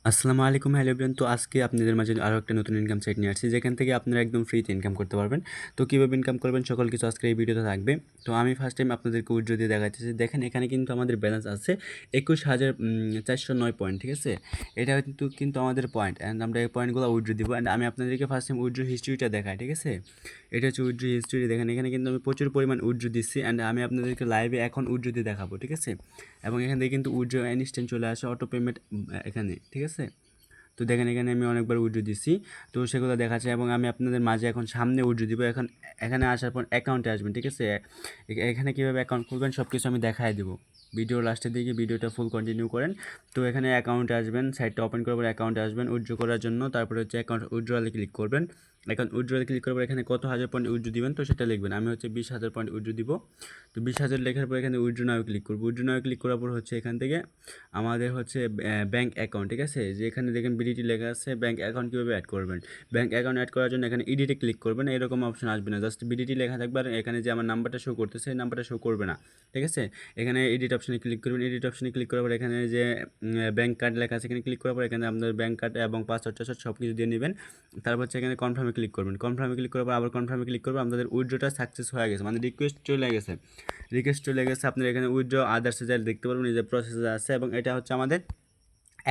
আসসালামু আলাইকুম hello everyone. তো আজকে আপনাদের মাঝে আরও একটা নতুন ইনকাম সাইট নিয়ে আসছি, যেখান থেকে আপনারা একদম ফ্রিতে ইনকাম করতে পারবেন। তো কীভাবে ইনকাম করবেন সকল কিছু আজকের এই ভিডিওতে থাকবে। তো আমি ফার্স্ট টাইম আপনাদেরকে উইথড্র দিয়ে দেখাচ্ছি। দেখেন এখানে কিন্তু আমাদের ব্যালেন্স আছে 21,409 পয়েন্ট, ঠিক আছে। এটা কিন্তু আমাদের পয়েন্ট, অ্যান্ড আমরা এই পয়েন্টগুলো উইথড্র দিব। অ্যান্ড আমি আপনাদেরকে ফার্স্ট টাইম উইথড্র হিস্ট্রিটা দেখাই, ঠিক আছে। এটা হচ্ছে উইথড্র হিস্ট্রি। দেখেন এখানে কিন্তু আমি প্রচুর পরিমাণ উইথড্র দিচ্ছি, অ্যান্ড আমি আপনাদেরকে লাইভে এখন উইথড্র দিয়ে দেখাবো, ঠিক আছে। এবং এখান থেকে কিন্তু উইথড্র ইনস্ট্যান্ট চলে আসে, অটো পেমেন্ট এখানে, ঠিক আছে। তো দেখেন এখানে আমি অনেকবার উইথড্র দিচ্ছি, তো সেগুলো দেখাচ্ছে। এবং আমি আপনাদের মাঝে এখন সামনে উইথড্র দিব। এখন এখানে আসার পর অ্যাকাউন্টে আসবেন, ঠিক আছে। এখানে কীভাবে অ্যাকাউন্ট খুলবেন সব কিছু আমি দেখাই দেবো ভিডিও লাস্টের দিকে। ভিডিওটা ফুল কন্টিনিউ করেন। তো এখানে অ্যাকাউন্টে আসবেন, সাইটটা ওপেন করার পর অ্যাকাউন্টে আসবেন উইথড্র করার জন্য। তারপরে হচ্ছে অ্যাকাউন্ট উইথড্রলে ক্লিক করবেন। এখন উইথড্রলে ক্লিক করার পর এখানে কত হাজার পয়েন্ট উইথড্র দিবেন তো সেটা লিখবেন। আমি হচ্ছে 20,000 পয়েন্ট উইথড্র দিব। তো 20,000 লেখার পর এখানে উইথড্র নাও ক্লিক করবো। উইথড্র নাও ক্লিক করার পর হচ্ছে এখান থেকে আমাদের হচ্ছে ব্যাঙ্ক অ্যাকাউন্ট, ঠিক আছে। যে এখানে দেখেন বিডিটি লেখা আছে, ব্যাঙ্ক অ্যাকাউন্ট কীভাবে অ্যাড করবেন। ব্যাঙ্ক অ্যাকাউন্ট অ্যাড করার জন্য এখানে ইডিটে ক্লিক করবেন। এরকম অপশন আসবে না, জাস্ট বিডিটি লেখা থাকবে। আর এখানে যে আমার নাম্বারটা শো করতেছে এই নাম্বারটা শো করবে না, ঠিক আছে। এখানে এডিট অপশনে ক্লিক করবেন। এডিট অপশনে ক্লিক করার পর এখানে যে ব্যাঙ্ক কার্ড লেখা আছে এখানে ক্লিক করার পর এখানে আপনার ব্যাঙ্ক কার্ড এবং পাসওয়ার্ড টাসওয়ার্ড সব কিছু দিয়ে নেবেন। তারপর হচ্ছে এখানে কনফার্মে ক্লিক করবেন। কনফার্মে ক্লিক করার পর আবার কনফার্মে ক্লিক করবেন। আপনাদের উইথড্রটা সাকসেস হয়ে গেছে, মানে রিকোয়েস্ট চলে গেছে। আপনারা এখানে উইথড্র আদার্সে যাই দেখতে পারবেন, এই যে প্রসেসে আছে। এবং এটা হচ্ছে আমাদের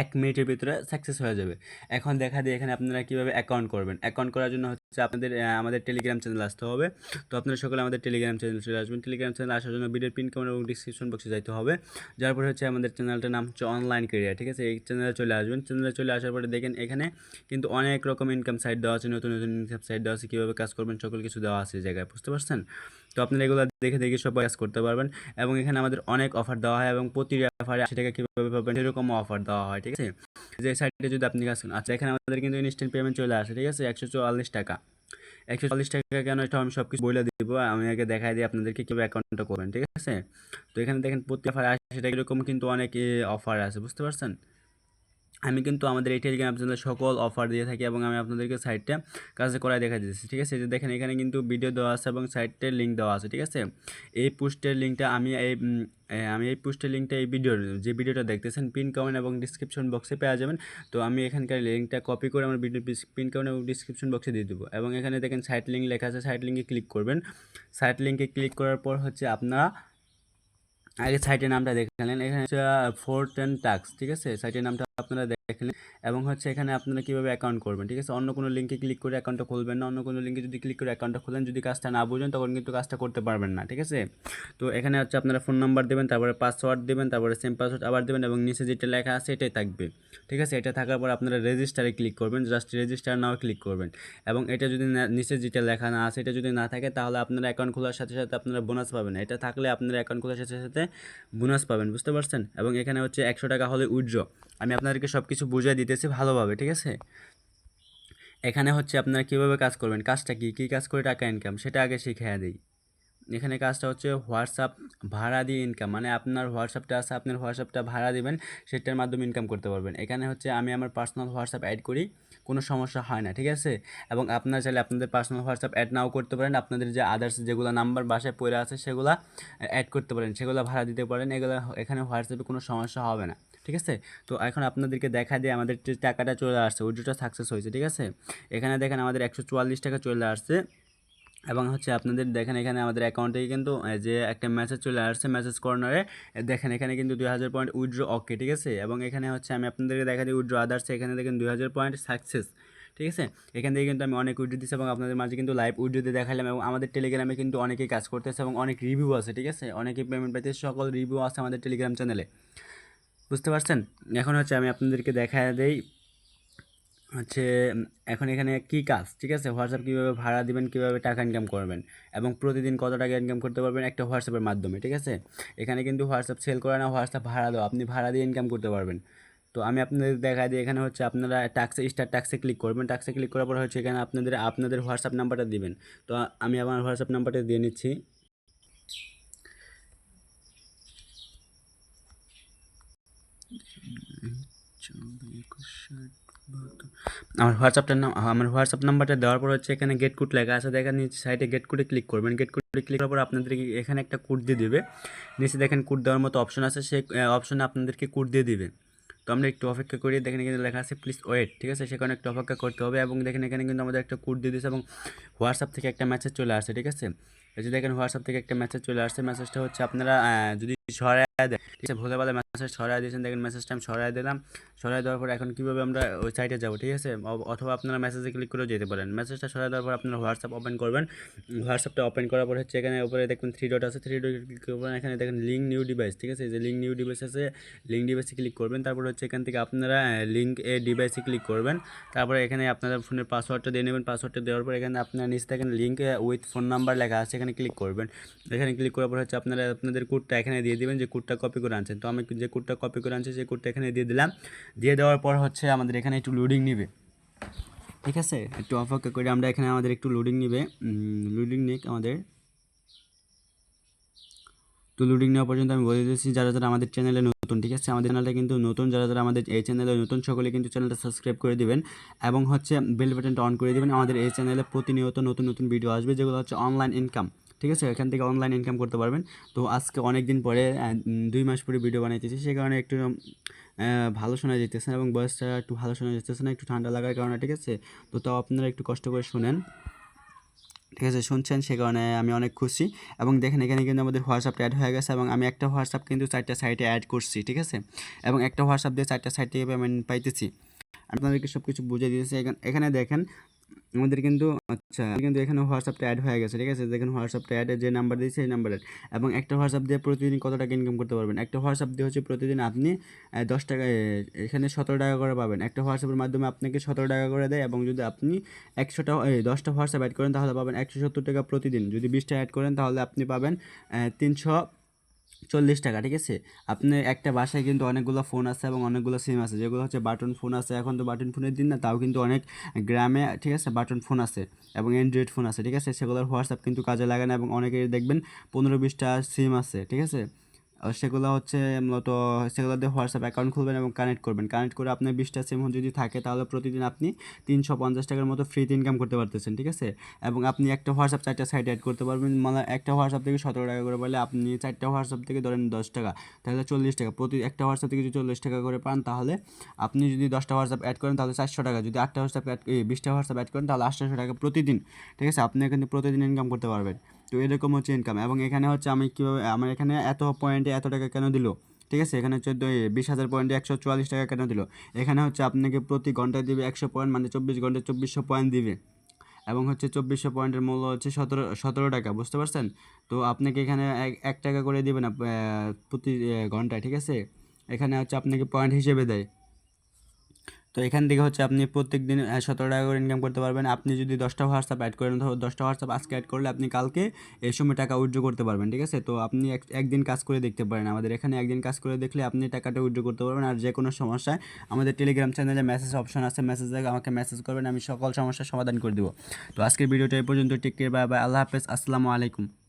1 মিনিটের ভিতরে সাকসেস হয়ে যাবে। এখন দেখা দিয়ে এখানে আপনারা কীভাবে অ্যাকাউন্ট করবেন। অ্যাকাউন্ট করার জন্য হচ্ছে আপনাদের আমাদের টেলিগ্রাম চ্যানেল আসতে হবে। তো আপনারা সকলে আমাদের টেলিগ্রাম চ্যানেল চলে আসবেন। টেলিগ্রাম চ্যানেল আসার জন্য ভিডিওর পিন কমেন্ট এবং ডিসক্রিপশন বক্সে যাইতে হবে। যার পরে হচ্ছে আমাদের চ্যানেলটার নাম হচ্ছে অনলাইন ক্যারিয়ার, ঠিক আছে। এই চ্যানেলে চলে আসবেন। চ্যানেলে চলে আসার পরে দেখেন এখানে কিন্তু অনেক রকম ইনকাম সাইট দেওয়া আছে, নতুন নতুন ইনকাম সাইট দেওয়া আছে, কীভাবে কাজ করবেন সকল কিছু দেওয়া আছে এই জায়গায়, বুঝতে পারছেন। তো আপনারা এগুলো দেখে দেখে সব কাজ করতে পারবেন। এবং এখানে আমাদের অনেক অফার দেওয়া হয়, এবং প্রতি অফারে 80 টাকা কীভাবে পাবেন এরকম অফার দেওয়া হয়, ঠিক আছে। যে সাইটে যদি আপনি কাজ করেন, আচ্ছা এখানে আমাদের কিন্তু ইনস্ট্যান্ট পেমেন্ট চলে আসে, ঠিক আছে। 144 টাকা। 144 টাকা কেন, এটা আমি সব কিছু বলে দিব। আমি আগে দেখাই দিই আপনাদেরকে কীভাবে অ্যাকাউন্টটা করবেন, ঠিক আছে। তো এখানে দেখেন প্রতি অফার 80 টাকা এরকম কিন্তু অনেক অফার আছে, বুঝতে পারছেন। আমি কিন্তু আমাদের এই টেলিগ্রাম চ্যানেলে সকল অফার দিয়ে থাকি, এবং আমি আপনাদেরকে সাইটটা কাজে করায় দেখা দিচ্ছি, ঠিক আছে। যে দেখেন এখানে কিন্তু ভিডিও দেওয়া আছে এবং সাইটের লিঙ্ক দেওয়া আছে, ঠিক আছে। এই পোস্টের লিঙ্কটা আমি এই পোস্টের লিঙ্কটা এই যে ভিডিওটা দেখতেছেন পিন কমেন্ট এবং ডিসক্রিপশন বক্সে পেয়ে যাবেন। তো আমি এখানকার লিঙ্কটা কপি করে আমার ভিডিও পিন কমেন্ট এবং ডিসক্রিপশন বক্সে দিয়ে দেবো। এবং এখানে দেখেন সাইট লিঙ্ক লেখা আছে, সাইট লিঙ্কে ক্লিক করবেন। সাইট লিঙ্কে ক্লিক করার পর হচ্ছে আপনারা আগে সাইটের নামটা দেখলেন। এখানে হচ্ছে 410 টাস্ক, ঠিক আছে। সাইটের নামটা আপনারা দেখলেন। এবং হচ্ছে এখানে আপনারা কীভাবে অ্যাকাউন্ট করবেন, ঠিক আছে। অন্য কোনো লিঙ্কে ক্লিক করে অ্যাকাউন্টটা খুলবেন না। অন্য কোনো লিঙ্কে যদি ক্লিক করে অ্যাকাউন্টটা খুলেন, যদি কাজটা না বুঝেন তখন কিন্তু কাজটা করতে পারবেন না, ঠিক আছে। তো এখানে হচ্ছে আপনারা ফোন নাম্বার দেবেন, তারপরে পাসওয়ার্ড দেবেন, তারপরে সেম পাসওয়ার্ড আবার দেবেন, এবং নিচে যেটা লেখা আছে এটাই থাকবে, ঠিক আছে। এটা থাকার পর আপনারা রেজিস্টারে ক্লিক করবেন, জাস্ট রেজিস্টার নাও ক্লিক করবেন। এবং এটা যদি নিচে যেটা লেখা না আছে, এটা যদি না থাকে তাহলে আপনারা অ্যাকাউন্ট খোলার সাথে সাথে আপনারা বোনাস পাবেন। এটা থাকলে আপনারা অ্যাকাউন্ট খোলার সাথে সাথে বোনাস পাবেন, বুঝতে পারছেন। এবং এখানে হচ্ছে 100 টাকা হলে উইথড্র। আমি আপনাদেরকে সব কিছু বুঝিয়ে দিতেছি ভালোভাবে, ঠিক আছে। এখানে হচ্ছে আপনারা কীভাবে কাজ করবেন, কাজটা কী কাজ করে টাকা ইনকাম সেটা আগে শিখিয়ে দিই। এখানে কাজটা হচ্ছে হোয়াটসঅ্যাপ ভাড়া দিয়ে ইনকাম, মানে আপনার হোয়াটসঅ্যাপটা আছে, আপনার হোয়াটসঅ্যাপটা ভাড়া দিবেন, সেটার মাধ্যমে ইনকাম করতে পারবেন। এখানে হচ্ছে আমি আমার পার্সোনাল হোয়াটসঅ্যাপ অ্যাড করি, কোনো সমস্যা হয় না, ঠিক আছে। এবং আপনারা চাইলে আপনাদের পার্সোনাল হোয়াটসঅ্যাপ অ্যাড নাও করতে পারেন। আপনাদের যে আদার্স যেগুলো নাম্বার বাসায় পড়ে আছে সেগুলো অ্যাড করতে পারেন, সেগুলো ভাড়া দিতে পারেন। এগুলো এখানে হোয়াটসঅ্যাপে কোনো সমস্যা হবে না, ঠিক আছে। তো এখন আপনাদেরকে দেখা দিয়ে আমাদের যে টাকাটা চলে আসছে, উইথড্রটা সাকসেস হয়েছে, ঠিক আছে। এখানে দেখেন আমাদের 144 টাকা চলে আসছে। এবং হচ্ছে আপনাদের দেখেন এখানে আমাদের অ্যাকাউন্টে কিন্তু যে একটা মেসেজ চলে আসছে, মেসেজ কর্নারে দেখেন এখানে কিন্তু 2000 পয়েন্ট উইথড্র ওকে, ঠিক আছে। এবং এখানে হচ্ছে আমি আপনাদেরকে দেখা দিই উইথড্র আদার্সে, এখানে দেখেন 2000 পয়েন্ট সাকসেস, ঠিক আছে। এখান থেকে কিন্তু আমি অনেক উইথড্র দিচ্ছি, এবং আপনাদের মাঝে কিন্তু লাইভ উইথড্র দিয়ে দেখালাম। এবং আমাদের টেলিগ্রামে কিন্তু অনেকেই কাজ করতেছে এবং অনেক রিভিউ আছে, ঠিক আছে। অনেকেই পেমেন্ট পাইতেছে, সকল রিভিউ আছে আমাদের টেলিগ্রাম চ্যানেলে, বুঝতে পারছেন। এখন হচ্ছে আমি আপনাদেরকে দেখা দেই হচ্ছে এখন এখানে কী কাজ, ঠিক আছে। হোয়াটসঅ্যাপ কীভাবে ভাড়া দিবেন, কীভাবে টাকা ইনকাম করবেন, এবং প্রতিদিন কত টাকা ইনকাম করতে পারবেন একটা হোয়াটসঅ্যাপের মাধ্যমে, ঠিক আছে। এখানে কিন্তু হোয়াটসঅ্যাপ সেল করে না, হোয়াটসঅ্যাপ ভাড়া দাও, আপনি ভাড়া দিয়ে ইনকাম করতে পারবেন। তো আমি আপনাদের দেখা দিই, এখানে হচ্ছে আপনারা টাক্সে ক্লিক করবেন। টাক্সে ক্লিক করার পর হচ্ছে এখানে আপনাদের হোয়াটসঅ্যাপ নাম্বারটা দিবেন। তো আমি আমার হোয়াটসঅ্যাপ নাম্বারটা দিয়ে নিচ্ছি। আমার হোয়াটসঅ্যাপ নাম্বারটা দেওয়ার পর হচ্ছে এখানে গেট কোড লেখা আছে, দেখেন নিচে সাইডে গেট কোডে ক্লিক করবেন। গেট কোডে ক্লিক করার পর আপনাদেরকে এখানে একটা কোড দিয়ে দেবে। নিচে দেখেন কোড দেওয়ার মতো অপশন আছে, সেই অপশনে আপনাদেরকে কোড দিয়ে দিবে। তো আমরা একটু অপেক্ষা করি। দেখেন এখানে লেখা আছে প্লিজ ওয়েট, ঠিক আছে, সে কারণে একটু অপেক্ষা করতে হবে। এবং দেখেন এখানে কিন্তু আমাদের একটা কোড দিয়ে দিয়েছে এবং হোয়াটসঅ্যাপ থেকে একটা মেসেজ চলে আসছে, ঠিক আছে। এই যে দেখেন হোয়াটসঅ্যাপ থেকে একটা মেসেজ চলে আসছে। মেসেজটা হচ্ছে আপনারা যদি সরায় দেন, ঠিক আছে, ভুলে ভালে মেসেজ সরাই দিয়েছেন, দেখেন মেসেজটা আমি সরাই দিলাম। সরাই দেওয়ার পর এখন কীভাবে আমরা ওই সাইটে যাবো, ঠিক আছে, অথবা আপনারা মেসেজে ক্লিক করেও যেতে পারেন। মেসেজটা সরাই দেওয়ার পর আপনারা হোয়াটসঅ্যাপ ওপেন করবেন। হোয়াটসঅ্যাপটা ওপেন করার পর হচ্ছে এখানে উপরে দেখবেন 3 ডট আছে, 3 ডট ক্লিক করবেন। এখানে দেখেন লিঙ্ক নিউ ডিভাইস, ঠিক আছে, যে লিঙ্ক নিউ ডিভাইস আছে, লিঙ্ক ডিভাইসে ক্লিক করবেন। তারপর হচ্ছে এখান থেকে আপনারা লিঙ্ক এ ডিভাইসে ক্লিক করবেন। তারপরে এখানে আপনাদের ফোনের পাসওয়ার্ডটা দিয়ে নেবেন। পাসওয়ার্ডটা দেওয়ার পর এখানে আপনার নিচে দেখেন লিঙ্ক উইথ ফোন নাম্বার লেখা আছে, এখানে ক্লিক করবেন। এখানে ক্লিক করার পর হচ্ছে আপনারা আপনাদের কোডটা এখানে দিয়ে দিবেন, যে কোডটা কপি করে আনছেন। তো আমি যে কোডটা কপি করে আনছি সেই কোডটা এখানে দিয়ে দিলাম। দিয়ে দেওয়ার পর হচ্ছে আমাদের এখানে একটু লোডিং নেবে, ঠিক আছে, একটু অপেক্ষা করে আমরা এখানে আমাদের একটু লোডিং নেবে। লোডিং নিক আমাদের। তো লোডিং নেওয়া পর্যন্ত আমি বলে দিচ্ছি যারা যারা আমাদের চ্যানেলে নতুন, ঠিক আছে, আমাদের চ্যানেলটা কিন্তু নতুন, যারা যারা আমাদের এই চ্যানেলে নতুন সকলে কিন্তু চ্যানেলটা সাবস্ক্রাইব করে দিবেন এবং হচ্ছে বেল বাটনটা অন করে দিবেন। আমাদের এই চ্যানেলে প্রতিনিয়ত নতুন নতুন ভিডিও আসবে যেগুলো হচ্ছে অনলাইন ইনকাম, ঠিক আছে, এখান থেকে অনলাইন ইনকাম করতে পারবেন। তো আজকে অনেক দিন পরে 2 মাস পরে ভিডিও বানাইতেছি, সেই কারণে একটু ভালো শোনা যেতেছে না এবং ভয়েসটা একটু ভালো শোনা যেতেছে না, একটু ঠান্ডা লাগার কারণে, ঠিক আছে। তো তাও আপনারা একটু কষ্ট করে শুনেন, ঠিক আছে, শুনছেন, সে কারণে আমি অনেক খুশি। এবং দেখেন এখানে কিন্তু আমাদের হোয়াটসঅ্যাপটা অ্যাড হয়ে গেছে এবং আমি একটা হোয়াটসঅ্যাপ কিন্তু 4টা সাইটে অ্যাড করছি, ঠিক আছে, এবং একটা হোয়াটসঅ্যাপ দিয়ে 4টা সাইটে পেমেন্ট পাইতেছি। আমি আপনাদেরকে সব কিছু বুঝিয়ে দিয়েছি। এখানে দেখেন আমাদের কিন্তু কিন্তু এখানে হোয়াটসঅ্যাপটা অ্যাড হয়ে গেছে, ঠিক আছে, দেখেন হোয়াটসঅ্যাপটা অ্যাডে যে নাম্বার দিয়েছে সেই নাম্বারের। এবং একটা হোয়াটসঅ্যাপ দিয়ে প্রতিদিন কত টাকা ইনকাম করতে পারবেন, একটা হোয়াটসঅ্যাপ দিয়ে হচ্ছে প্রতিদিন আপনি 10 টাকা এখানে 17 টাকা করে পাবেন। একটা হোয়াটসঅ্যাপের মাধ্যমে আপনাকে 17 টাকা করে দেয় এবং যদি আপনি 10টা হোয়াটসঅ্যাপ অ্যাড করেন তাহলে পাবেন 170 টাকা প্রতিদিন। যদি 20টা অ্যাড করেন তাহলে আপনি পাবেন 340 টাকা, ঠিক আছে। আপনার একটা বাসায় কিন্তু অনেকগুলো ফোন আছে এবং অনেকগুলো সিম আছে, যেগুলো হচ্ছে বাটন ফোন আছে। এখন তো বাটন ফোনের দিন না, তাও কিন্তু অনেক গ্রামে, ঠিক আছে, বাটন ফোন আছে এবং অ্যান্ড্রয়েড ফোন আছে, ঠিক আছে, সেগুলোর হোয়াটসঅ্যাপ কিন্তু কাজে লাগে না এবং অনেকেই দেখবেন 15-20টা সিম আছে, ঠিক আছে। সেগুলো হচ্ছে মূলত সেগুলো দিয়ে হোয়াটসঅ্যাপ অ্যাকাউন্ট খুলবেন এবং কানেক্ট করবেন। কানেক্ট করে আপনার 20টা সিম যদি থাকে তাহলে প্রতিদিন আপনি 350 টাকার মতো ফ্রিতে ইনকাম করতে পারতেছেন, ঠিক আছে। এবং আপনি একটা হোয়াটসঅ্যাপ 4টা সাইটে অ্যাড করতে পারবেন, মানে একটা হোয়াটসঅ্যাপ থেকে 17 টাকা করে পারলে আপনি 4টা হোয়াটসঅ্যাপ থেকে ধরেন 10 টাকা, তাহলে 40 টাকা। প্রতি একটা হোয়াটসঅ্যাপ থেকে যদি 40 টাকা করে পান তাহলে আপনি যদি 10টা হোয়াটসঅ্যাপ অ্যাড করেন তাহলে 400 টাকা, যদি 8টা হোয়াটসঅ্যাপ 20টা হোয়াটসঅ্যাপ অ্যাড করেন তাহলে 800 টাকা প্রতিদিন, ঠিক আছে, আপনি কিন্তু প্রতিদিন ইনকাম করতে পারবেন। তো এরকম হচ্ছে ইনকাম। এবং এখানে হচ্ছে আমি কীভাবে আমার এখানে এত পয়েন্টে এত টাকা কেন দিল, ঠিক আছে, এখানে 20,000 পয়েন্টে 144 টাকা কেন দিল, এখানে হচ্ছে আপনাকে প্রতি ঘন্টায় দিবে 100 পয়েন্ট, মানে 24 ঘন্টায় 2400 পয়েন্ট দিবে। এবং হচ্ছে 2400 পয়েন্টের মূল্য হচ্ছে 17 টাকা, বুঝতে পারছেন। তো আপনাকে এখানে 1 টাকা করে দিবে না প্রতি ঘন্টায়, ঠিক আছে, এখানে হচ্ছে আপনাকে পয়েন্ট হিসেবে দেয়। তো এখান থেকে হচ্ছে আপনি প্রত্যেক দিন 17 টাকা করে ইনকাম করতে পারবেন। আপনি যদি 10টা হোয়াটসঅ্যাপ অ্যাড করেন, ধরো 10টা হোয়াটসঅ্যাপ আজকে অ্যাড করলে আপনি কালকে এই সময় টাকা উইথড্র করতে পারবেন, ঠিক আছে। তো আপনি একদিন কাজ করে দেখতে পারেন, আমাদের এখানে একদিন কাজ করে দেখলে আপনি টাকাটা উইথড্র করতে পারবেন। আর যে কোনো সমস্যায় আমাদের টেলিগ্রাম চ্যানেলে মেসেজ অপশন আছে, মেসেজে আমাকে মেসেজ করবেন, আমি সকল সমস্যার সমাধান করে দেবো। তো আজকের ভিডিওটা এই পর্যন্ত। টেক কেয়ার, বাই বাই, আল্লাহ হাফেজ, আসসালামু আলাইকুম।